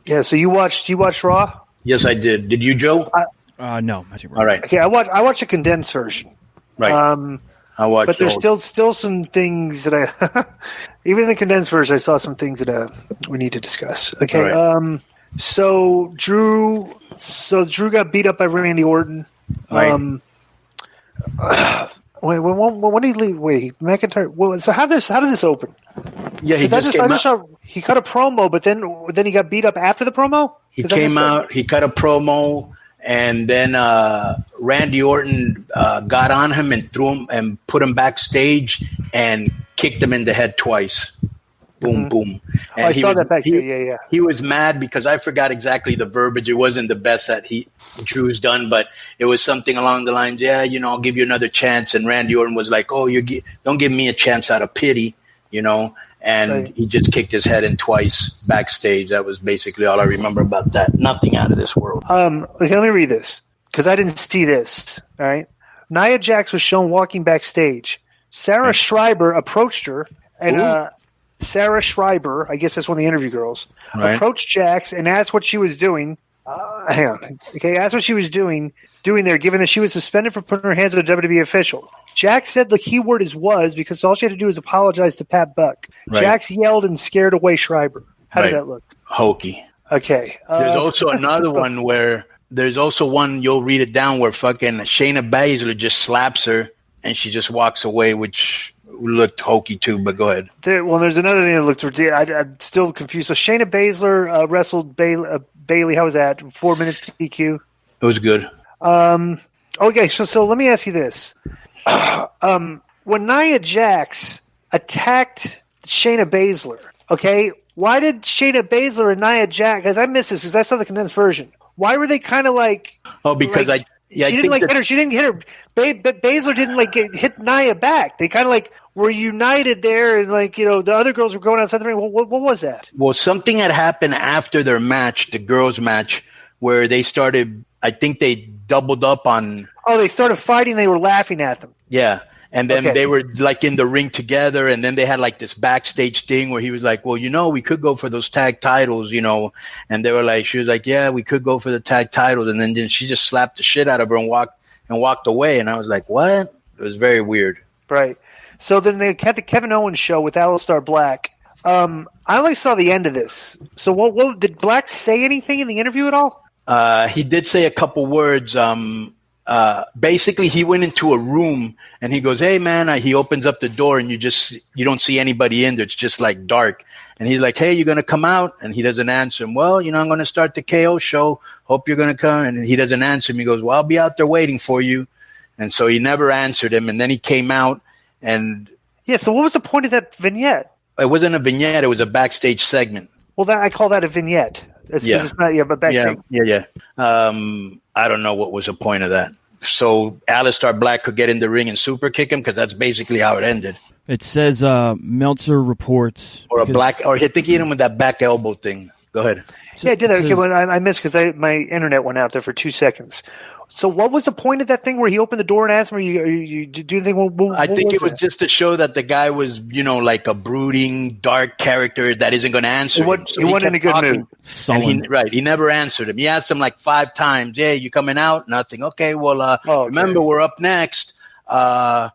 Yeah. So you watched Raw? Yes, I did. Did you, Joe? No. All right. Okay, I watched a condensed version. Right. I watched. But there's still some things that I even in the condensed version I saw some things that we need to discuss. Okay. Right. So Drew got beat up by Randy Orton. Right. When did he leave? Wait, McIntyre. So how did this open? Yeah, he just came out. He cut a promo, but then he got beat up after the promo. He came out. He cut a promo, and then Randy Orton got on him and threw him and put him backstage and kicked him in the head twice. Boom, boom. And I saw that back too. Yeah. He was mad because I forgot exactly the verbiage. It wasn't the best that Drew's done, but it was something along the lines, I'll give you another chance. And Randy Orton was like, don't give me a chance out of pity, And he just kicked his head in twice backstage. That was basically all I remember about that. Nothing out of this world. Okay, let me read this because I didn't see this. All right. Nia Jax was shown walking backstage. Sarah Schreiber approached her and Sarah Schreiber, I guess that's one of the interview girls, approached Jax and asked what she was doing. Hang on. Okay, asked what she was doing there, given that she was suspended for putting her hands on a WWE official. Jax said the key word is was because all she had to do was apologize to Pat Buck. Right. Jax yelled and scared away Schreiber. How did that look? Hokey. Okay. There's also another one where you'll read it down where fucking Shayna Baszler just slaps her and she just walks away, which looked hokey too, but go ahead. There's another thing that looked ridiculous. I'm still confused. So Shayna Baszler wrestled Bailey. How was that? 4 minutes DQ. It was good. Okay, so let me ask you this: when Nia Jax attacked Shayna Baszler, okay, why did Shayna Baszler and Nia Jax? Because I missed this because I saw the condensed version. Why were they kind of like? Oh, because she didn't hit her. She didn't hit her. But Baszler didn't hit Nia back. They kind of were united there, and the other girls were going outside the ring. What was that? Well, something had happened after their match, the girls' match, where they started. I think they doubled up on. Oh, they started fighting. They were laughing at them. Yeah. And then they were in the ring together, and then they had this backstage thing where he was like, well, we could go for those tag titles, and they were like, she was like, yeah, we could go for the tag titles. And then she just slapped the shit out of her and walked away. And I was like, what? It was very weird. Right. So then they had the Kevin Owens show with Aleister Black. I only saw the end of this. So what did Black say anything in the interview at all? He did say a couple words. Basically, he went into a room and he goes, hey, man, he opens up the door and you don't see anybody in there. It's just dark. And he's like, hey, you're going to come out? And he doesn't answer him. Well, I'm going to start the KO show. Hope you're going to come. And he doesn't answer him. He goes, well, I'll be out there waiting for you. And so he never answered him. And then he came out and. Yeah. So what was the point of that vignette? It wasn't a vignette. It was a backstage segment. Well, I call that a vignette. It's not, but backstage. Yeah. I don't know what was the point of that. So Aleister Black could get in the ring and super kick him because that's basically how it ended. It says Meltzer reports. Or I think he hit him with that back elbow thing. Go ahead. Yeah, I did that. I missed because my internet went out there for 2 seconds. So what was the point of that thing where he opened the door and asked him, you do you think? I think it was just to show that the guy was, a brooding, dark character that isn't going to answer him. So he wasn't in a good mood. And he never answered him. He asked him 5 times, yeah, you coming out? Nothing. Okay, well, remember, we're up next. I'll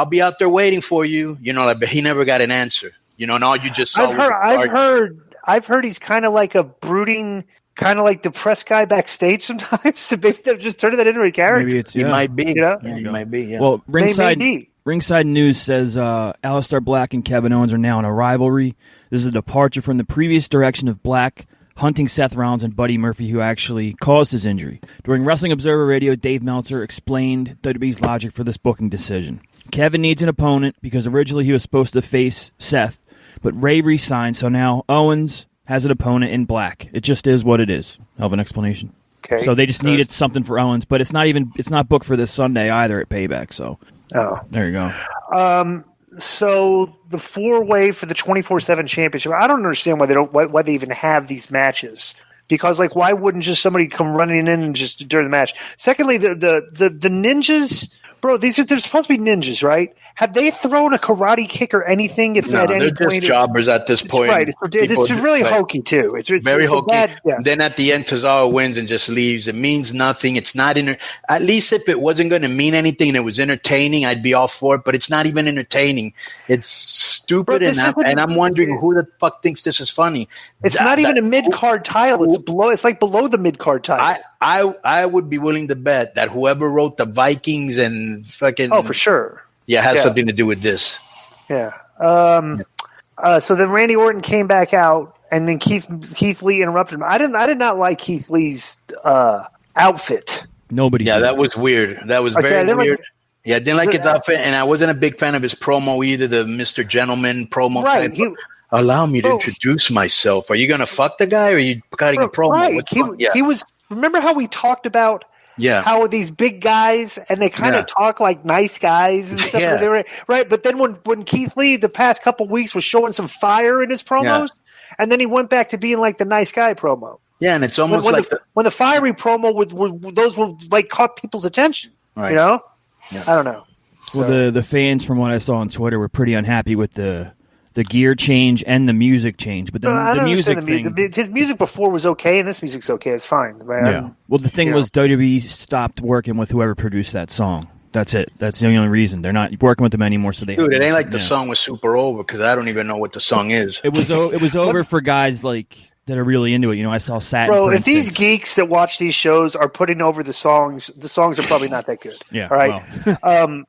be out there waiting for you. But he never got an answer. And all you just saw I've heard he's kind of like a brooding, kind of like depressed guy backstage sometimes. So maybe they've just turned that into a character. Maybe he might be. He might be. Yeah. Well, Ringside News says Aleister Black and Kevin Owens are now in a rivalry. This is a departure from the previous direction of Black hunting Seth Rollins and Buddy Murphy, who actually caused his injury. During Wrestling Observer Radio, Dave Meltzer explained WWE's logic for this booking decision. Kevin needs an opponent because originally he was supposed to face Seth, but Ray re-signed, so now Owens has an opponent in Black. It just is what it is. Hell of an explanation. Okay. So they just needed something for Owens, but it's not booked for this Sunday either at Payback. So there you go. So the 4-way for the 24/7 championship. I don't understand why they even have these matches. Because why wouldn't just somebody come running in and just during the match? Secondly, the ninjas, bro. They're supposed to be ninjas, right? have they thrown a karate kick or anything? It's at any they're point. just jobbers at this point. Right. It's really hokey too. It's very hokey. Bad, yeah. Then at the end, Tozawa wins and just leaves. It means nothing. It's not at least if it wasn't going to mean anything and it was entertaining, I'd be all for it. But it's not even entertaining. It's stupid, and I'm wondering who the fuck thinks this is funny. It's not even a mid-card title. It's below. It's like below the mid-card title. I would be willing to bet that whoever wrote the Vikings and fucking for sure. Yeah, has something to do with this. Yeah. So then Randy Orton came back out, and then Keith Lee interrupted him. I did not like Keith Lee's outfit. Nobody. Yeah, that was weird. That was very weird. I didn't like his outfit, and I wasn't a big fan of his promo either. The Mr. Gentleman promo. Right. Allow me to introduce myself. Are you going to fuck the guy, or are you cutting a promo? Right. He was. Remember how we talked about. Yeah. How these big guys and they kind of talk like nice guys and stuff. Yeah. Right. But then when Keith Lee the past couple weeks was showing some fire in his promos, and then he went back to being like the nice guy promo. Yeah, and it's almost when the fiery promo those were like caught people's attention. Right. You know? Yeah. I don't know. Well, the fans from what I saw on Twitter were pretty unhappy with the gear change and the music change, but the music thing. His music before was okay, and this music's okay. It's fine. Yeah. Well, the thing was WWE stopped working with whoever produced that song. That's it. That's the only reason. They're not working with them anymore. So it ain't like the song was super over because I don't even know what the song is. It was over for guys like that are really into it. You know, I saw Satin. Bro, if these geeks that watch these shows are putting over the songs are probably not that good. Yeah. All right. Well.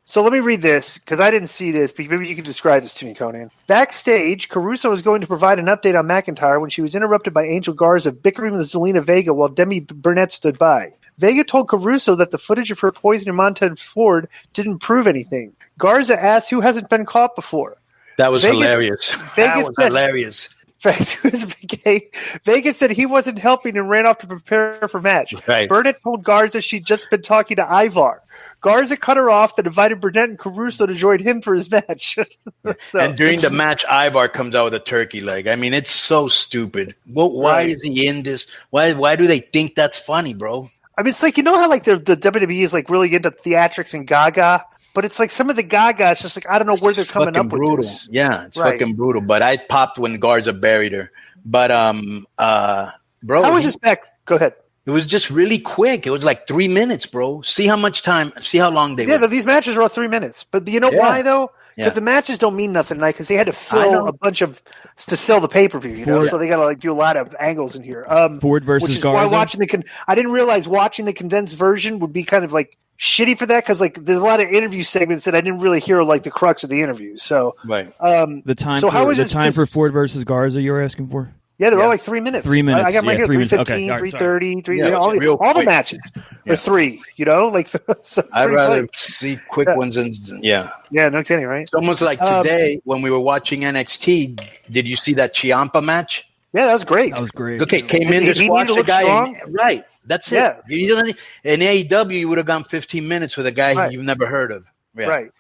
So let me read this, because I didn't see this, but maybe you can describe this to me, Konnan. Backstage, Caruso was going to provide an update on McIntyre when she was interrupted by Angel Garza bickering with Zelina Vega while Demi Burnett stood by. Vega told Caruso that the footage of her poisoning Montez Ford didn't prove anything. Garza asked who hasn't been caught before. That was hilarious. Hilarious. Vegas said he wasn't helping and ran off to prepare for match. Right. Burnett told Garza she'd just been talking to Ivar. Garza cut her off and invited Burnett and Caruso to join him for his match. And during the match, Ivar comes out with a turkey leg. I mean, it's so stupid. Well, why is he in this? Why do they think that's funny, bro? I mean, it's like, you know how like the WWE is like really into theatrics and gaga? But it's like some of the gaga, it's just like, I don't know where they're coming up with this. Yeah, it's fucking brutal. But I popped when Garza buried her. But, bro. How was his back? Go ahead. It was just really quick. It was like 3 minutes, bro. See how long they were. Yeah, these matches were all 3 minutes. But you know why, though? Because the matches don't mean nothing tonight because they had to fill a bunch of to sell the pay-per-view, you know? So they got to like do a lot of angles in here. Ford versus which is Garza. Why I didn't realize watching the condensed version would be kind of like shitty for that because like there's a lot of interview segments that I didn't really hear like the crux of the interviews. So the time for Ford versus Garza you were asking for? Yeah, they're all like 3 minutes. 3 minutes. I got my here 3:15, 3:30, all the matches are 3. You know, like so I'd rather see quick ones and yeah, no kidding, right? It's almost like today when we were watching NXT. Did you see that Ciampa match? Yeah, that was great. Okay, came in to watch the guy. Right, that's it. In AEW, you would have gone 15 minutes with a guy you've never heard of. Yeah. Right.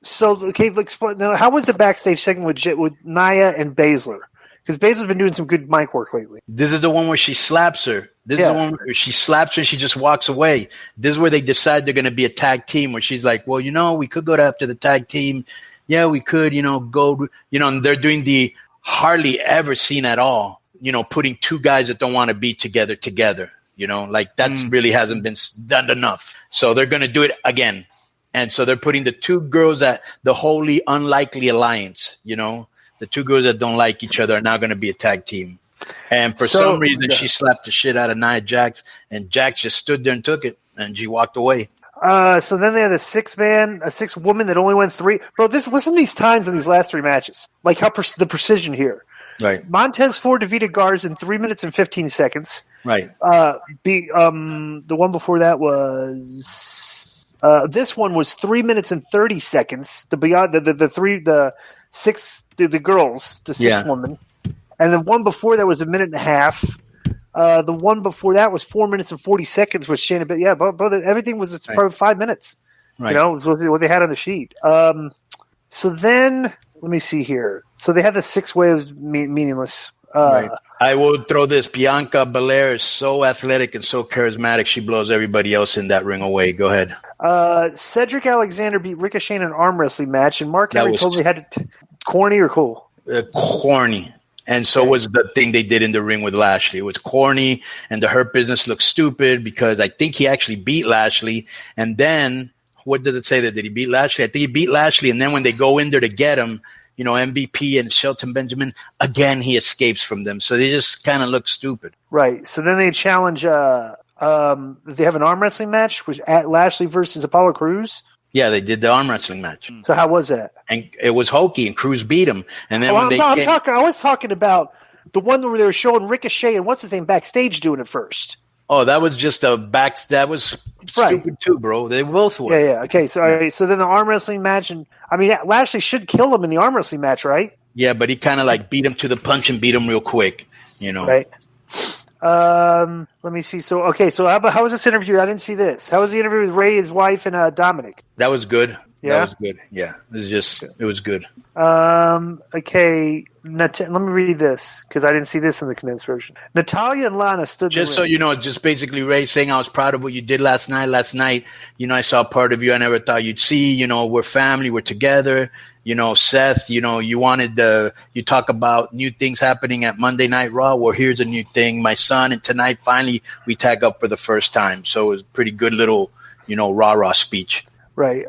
So okay, explain. Now, how was the backstage segment with Naya and Baszler? Because Baszler's been doing some good mic work lately. This is the one where she slaps her. This is the one where she slaps her and she just walks away. This is where they decide they're going to be a tag team where she's like, well, you know, we could go after the tag team. Yeah, we could, go, and they're doing the hardly ever seen at all, putting two guys that don't want to be together, like that's really hasn't been done enough. So they're going to do it again. And so they're putting the two girls at the wholly unlikely alliance, The two girls that don't like each other are now going to be a tag team. And for some reason, she slapped the shit out of Nia Jax, and Jax just stood there and took it, and she walked away. So then they had a 6-woman that only went 3. Bro, listen to these times in these last 3 matches. Like how the precision here. Right. Montez Ford defeated Garza in 3 minutes and 15 seconds. Right. The one before that was this one was 3 minutes and 30 seconds. The girls, the 6-woman. And the one before that was a minute and a half. The one before that was 4 minutes and 40 seconds with Shayna. But yeah, everything was probably 5 minutes. Right. Was what they had on the sheet. So then, let me see here. So they had the 6 waves meaningless. Right. I will throw this. Bianca Belair is so athletic and so charismatic. She blows everybody else in that ring away. Go ahead. Cedric Alexander beat Ricochet in an arm wrestling match, and Mark Henry totally had to corny or cool? Corny. And so was the thing they did in the ring with Lashley. It was corny, and the Hurt Business looked stupid because I think he actually beat Lashley. And then, what does it say there? Did he beat Lashley? I think he beat Lashley, and then when they go in there to get him, MVP and Shelton Benjamin, again, he escapes from them. So they just kind of look stupid. Right. So then they challenge, they have an arm wrestling match with Lashley versus Apollo Crews. Yeah, they did the arm wrestling match. So how was that? And it was hokey, and Cruz beat him. And then I was talking about the one where they were showing Ricochet and what's his name backstage doing it first. Oh, that was just that was stupid too, bro. They both were. Yeah. Okay, so then the arm wrestling match, and Lashley should kill him in the arm wrestling match, right? Yeah, but he kind of beat him to the punch and beat him real quick, Right. Let me see. So how was this interview? I didn't see this. How was the interview with Ray, his wife, and Dominic? That was good. Yeah? That was good. Yeah. It was good. Okay. Let me read this because I didn't see this in the condensed version. Natalya and Lana stood just so you know, just basically Ray saying I was proud of what you did last night. Last night, I saw part of you I never thought you'd see. We're family. We're together. Seth, you wanted you talk about new things happening at Monday Night Raw. Well, here's a new thing. My son, and tonight, finally, we tag up for the first time. So it was a pretty good little, rah-rah speech. Right.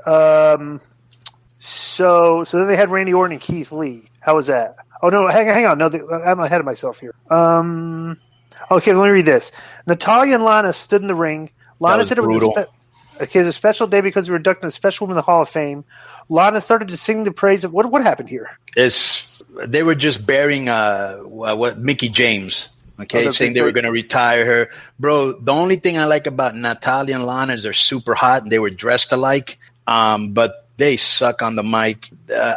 So then they had Randy Orton and Keith Lee. How was that? Oh, no, hang on. No, I'm ahead of myself here. Okay, let me read this. Natalya and Lana stood in the ring. Lana said it was a special day because we were inducting a special woman in the Hall of Fame. Lana started to sing the praise of what happened here? They were just burying Mickey James. Okay, saying they were going to retire her. Bro, the only thing I like about Natalya and Lana is they're super hot and they were dressed alike. But they suck on the mic.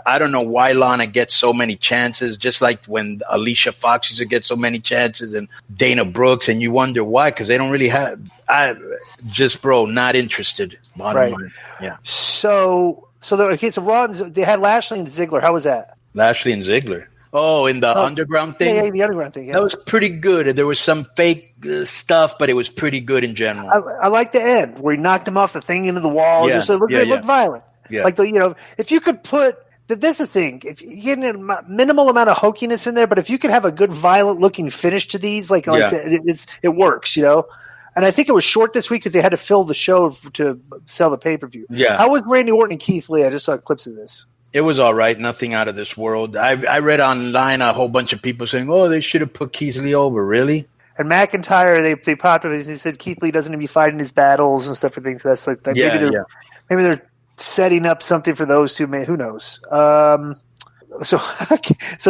I don't know why Lana gets so many chances, just like when Alicia Fox used to get so many chances and Dana Brooks, and you wonder why, because they don't really have – not interested. Bottom line. Yeah. So Raw, they had Lashley and Ziggler. How was that? Lashley and Ziggler. Oh, in the underground thing? Yeah, the underground thing. Yeah. That was pretty good. There was some fake stuff, but it was pretty good in general. I like the end where he knocked him off the thing into the wall. Yeah. It looked violent. Yeah. If you could put – this is the thing. If you get a minimal amount of hokiness in there, but if you could have a good violent-looking finish to these, it works, And I think it was short this week because they had to fill the show to sell the pay-per-view. Yeah. How was Randy Orton and Keith Lee? I just saw clips of this. It was all right. Nothing out of this world. I read online a whole bunch of people saying, oh, they should have put Keith Lee over. Really? And McIntyre, they popped up. They said Keith Lee doesn't even be fighting his battles and stuff and things. So that's like that. Maybe they're setting up something for those two. Who knows? So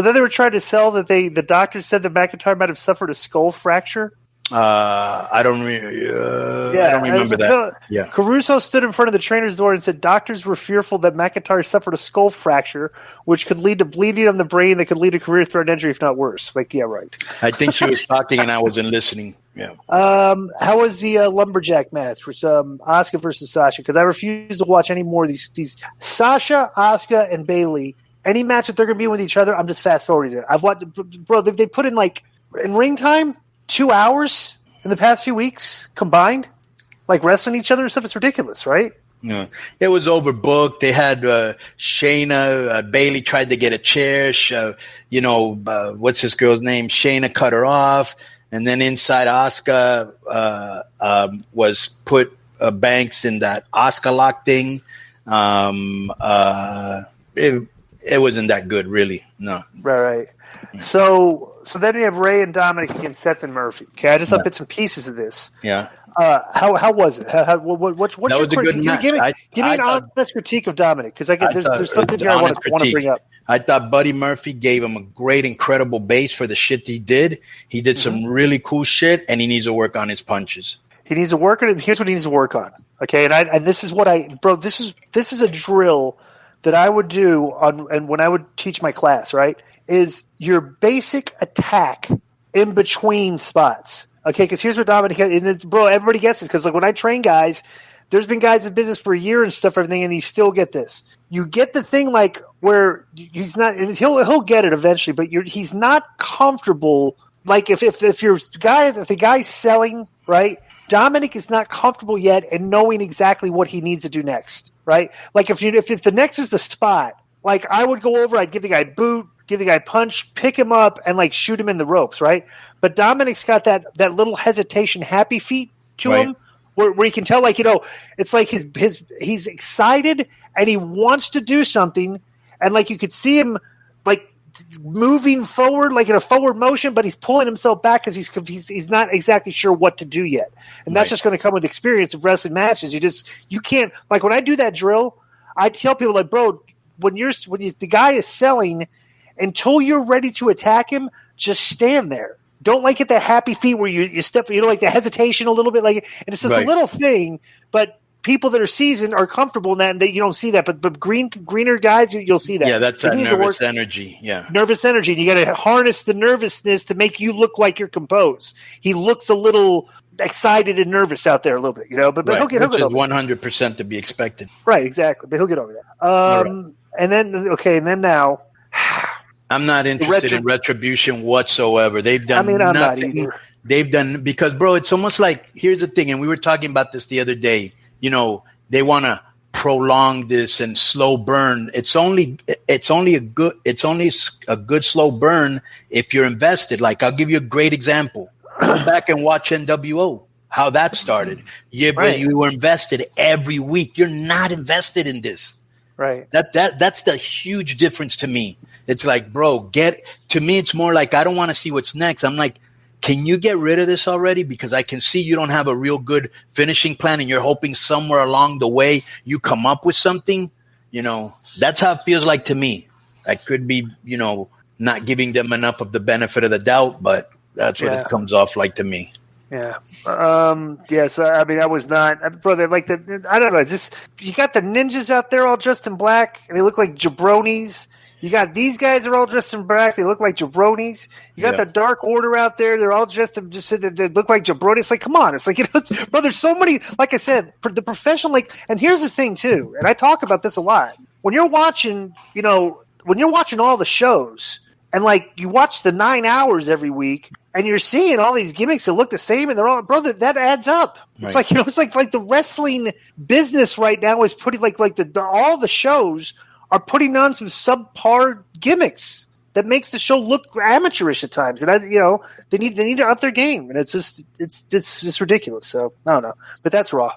then they were trying to sell that the doctor said that McIntyre might have suffered a skull fracture. I don't remember that. Yeah. Caruso stood in front of the trainer's door and said doctors were fearful that McIntyre suffered a skull fracture, which could lead to bleeding on the brain that could lead to career-threatening injury, if not worse. Right. I think she was talking and I wasn't listening. Yeah. How was the lumberjack match with Asuka versus Sasha? Because I refuse to watch any more of these Sasha, Asuka, and Bayley. Any match that they're going to be with each other, I'm just fast-forwarding it. I've watched, bro, they put in in ring time 2 hours in the past few weeks combined, wrestling each other and stuff. It's ridiculous, right? Yeah, it was overbooked. They had Shayna, Bayley tried to get a chair. What's this girl's name? Shayna cut her off, and then inside Asuka was put Banks in that Asuka lock thing. It wasn't that good, really. No. Right. So then we have Ray and Dominic against Seth and Murphy. Okay, I just bits and pieces of this. Yeah. How was it? What's that was a good match. Give me an honest critique of Dominic because there's something here I want to bring up. I thought Buddy Murphy gave him a great, incredible base for the shit he did. He did some really cool shit, and he needs to work on his punches. He needs to work on it. Here's what he needs to work on. Okay, and this is what this is a drill that I would do and when I would teach my class, right? Is your basic attack in between spots. Okay, because here's what Dominic – bro, everybody gets this because when I train guys, there's been guys in business for a year and stuff, everything, and they still get this. You get the thing where he's not – he'll get it eventually, but he's not comfortable like if the guy's selling, right, Dominic is not comfortable yet in knowing exactly what he needs to do next, right? Like if the next is the spot, like I would go over, I'd give the guy a boot, give the guy a punch, pick him up, and like shoot him in the ropes, right? But Dominic's got that little hesitation, happy feet to him, where you can tell, like, it's like he's excited and he wants to do something, and like you could see him like moving forward, like in a forward motion, but he's pulling himself back because he's not exactly sure what to do yet, and that's just going to come with experience of wrestling matches. You can't, like, when I do that drill, I tell people, like, bro, when the guy is selling, until you're ready to attack him, just stand there. Don't like get that happy feet where you step, like the hesitation a little bit, like, and it's just a little thing, but people that are seasoned are comfortable in that, and you don't see that. But greener guys, you'll see that. Yeah, that's that nervous energy. Yeah, nervous energy. And you got to harness the nervousness to make you look like you're composed. He looks a little excited and nervous out there a little bit, But he'll get over it. 100% to be expected. Right, exactly. But he'll get over that. And then now. I'm not interested in Retribution whatsoever. They've done nothing. I'm not either. They've done, because, bro, it's almost like, here's the thing, and we were talking about this the other day. They want to prolong this and slow burn. It's only a good slow burn if you're invested. Like, I'll give you a great example. Go back and watch NWO, how that started. You were invested every week. You're not invested in this. Right. That's the huge difference to me. It's like, bro, to me, it's more like, I don't want to see what's next. I'm like, can you get rid of this already? Because I can see you don't have a real good finishing plan, and you're hoping somewhere along the way you come up with something. That's how it feels like to me. I could be, not giving them enough of the benefit of the doubt, but that's what it comes off like to me. Yeah. Yes. I mean, I was not, brother. Like I don't know. Just, you got the ninjas out there all dressed in black, and they look like jabronis. You got these guys are all dressed in black. They look like jabronis. You got the Dark Order out there. They're all dressed in, they look like jabronis. It's like, come on. It's like, bro, there's so many, like I said, the professional, like, and here's the thing too, and I talk about this a lot. When you're watching, all the shows, and like you watch the 9 hours every week, and you're seeing all these gimmicks that look the same, and they're all, brother, that adds up. It's like, it's like the wrestling business right now is putting all the shows are putting on some subpar gimmicks that makes the show look amateurish at times, and they need to up their game, and it's just ridiculous. So I don't know, but that's Raw.